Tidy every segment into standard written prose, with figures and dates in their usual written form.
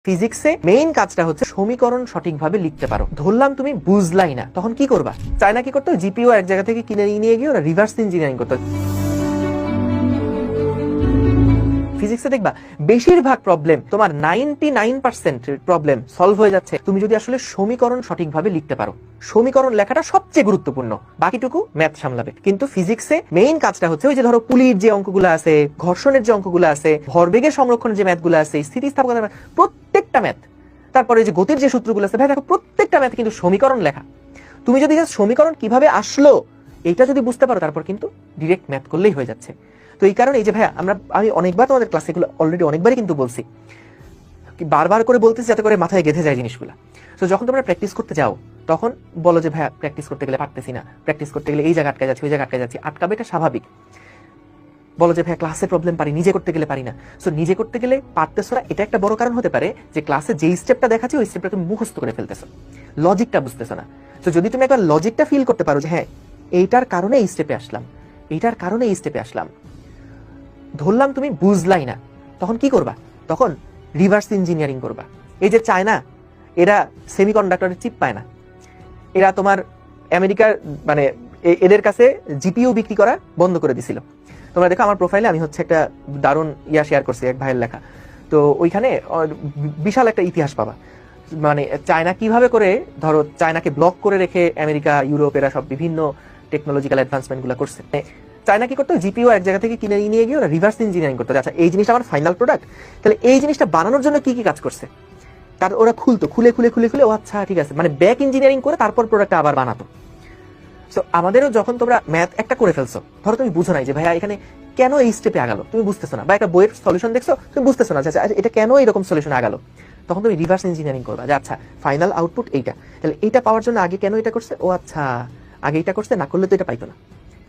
ফিজিক্সে মেইন কাজটা হচ্ছে সমীকরণ সঠিকভাবে লিখতে পারো। ধরলাম তুমি বুঝলাই না, তখন কি করবা? চায়না কি করতো, জিপিও এক জায়গা থেকে কিনে নিয়ে গিয়ে ওরা রিভার্স ইঞ্জিনিয়ারিং করতো। ফিজিক্সে দেখবা বেশিরভাগ প্রবলেম, তোমার 99% প্রবলেম সলভ হয়ে যাচ্ছে তুমি যদি আসলে সমীকরণ সঠিকভাবে লিখতে পারো। সমীকরণ লেখাটা সবচেয়ে গুরুত্বপূর্ণ, বাকিটুকু ম্যাথ সামলাবে। কিন্তু ফিজিক্সে মেইন কাজটা হচ্ছে ওই যে ধরো পুলির যে অঙ্কগুলো আছে, ঘর্ষণের যে অঙ্কগুলো আছে, ভরবেগের সংরক্ষণের যে ম্যাথগুলো আছে, স্থিতিস্থাপকতার ম্যাথ, প্রত্যেকটা ম্যাথ, তারপরে যে গতির যে সূত্রগুলো আছে, ভাই দেখো প্রত্যেকটা ম্যাথ কিন্তু সমীকরণ লেখা। তুমি যদি সমীকরণ কিভাবে আসলো এইটা যদি বুঝতে পারো, তারপর কিন্তু ডিরেক্ট ম্যাথ করলেই হয়ে যাচ্ছে। তো এই কারণে এই যে ভাইয়া আমি অনেকবার তোমাদের ক্লাসে এগুলো অলরেডি অনেকবারই কিন্তু বলছি, বারবার করে বলতেছি যাতে করে মাথায় গেঁথে যায় জিনিসগুলো। তো যখন তোমরা প্র্যাকটিস করতে যাও তখন বলো যে ভাইয়া প্র্যাকটিস করতে গেলে পারতেছি না, প্র্যাকটিস করতে গেলে এই জায়গা আটকে যাচ্ছে, ওই জায়গা আটকে যাচ্ছি। আটকাবে, এটা স্বাভাবিক। বলো যে ভাইয়া ক্লাসে প্রবলেম পারি, নিজে করতে গেলে পারি না। সো নিজে করতে গেলে পারতেছো না, এটা একটা বড় কারণ হতে পারে যে ক্লাসে যেই স্টেপটা দেখাচ্ছে ওই স্টেপটা তুমি মুখস্থ করে ফেলতেছো, লজিকটা বুঝতেছো না। তো যদি তুমি একবার লজিকটা ফিল করতে পারো যে হ্যাঁ এইটার কারণে এই স্টেপে আসলাম, এইটার কারণে এই স্টেপে আসলাম, ধরলাম তুমি বুঝলাই না, তখন কি করবা? তখন রিভার্স ইঞ্জিনিয়ারিং করবা। এই যে চায়না, এরা সেমিকন্ডাক্টরের চিপ পায় না, এরা তোমার আমেরিকার মানে এদের কাছে জিপিইউ বিক্রি করা বন্ধ করে দিছিল। তোমরা দেখো আমার প্রোফাইলে আমি হচ্ছে একটা দারুণ শেয়ার করছি, এক ভাইয়ের লেখা। তো ওইখানে বিশাল একটা ইতিহাস পাবা, মানে চায়না কিভাবে করে ধরো চায়নাকে ব্লক করে রেখে আমেরিকা, ইউরোপ এরা সব বিভিন্ন টেকনোলজিক্যাল অ্যাডভান্সমেন্ট গুলো করছে। চায়না কি করতো, জিপিও এক জায়গা থেকে কিনে নিয়ে গিয়ে ওরা রিভার্স ইঞ্জিনিয়ারিং করতো। আচ্ছা এই জিনিসটা আমার ফাইনাল প্রোডাক্ট, তাহলে এই জিনিসটা বানানোর জন্য কি কি কাজ করছে তার ওরা খুলতো, খুলে খুলে খুলে খুলে ও আচ্ছা ঠিক আছে, মানে ব্যাক ইঞ্জিনিয়ারিং করে তারপর প্রোডাক্টটা আবার বানাতো। সো আমাদেরও যখন তোমরা ম্যাথ একটা করে ফেলছো, ধরো তুমি বুঝো নাই যে ভাইয়া এখানে কেন এই স্টেপে আগালো, তুমি বুঝতেছো না, বা একটা বইয়ের সলিউশন দেখছো তুমি বুঝতেছো না আচ্ছা এটা কেন এরকম সলিউশন আগালো, তখন তুমি রিভার্স ইঞ্জিনিয়ারিং করবা যে আচ্ছা ফাইনাল আউটপুট এইটা, তাহলে এইটা পাওয়ার জন্য আগে কেন এটা করছে, ও আচ্ছা আগে এটা করছে, না করলে তো এটা পাইতো না,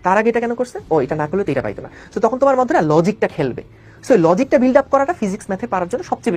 তার আগে এটা কেন করছে, ও এটা না করলে তো এটা পাইতো না। তো তখন তোমার মধ্যে না লজিকটা খেলবে। সো লজিকটা বিল্ড আপ করাটা ফিজিক্স ম্যাথে পারার জন্য সবচেয়ে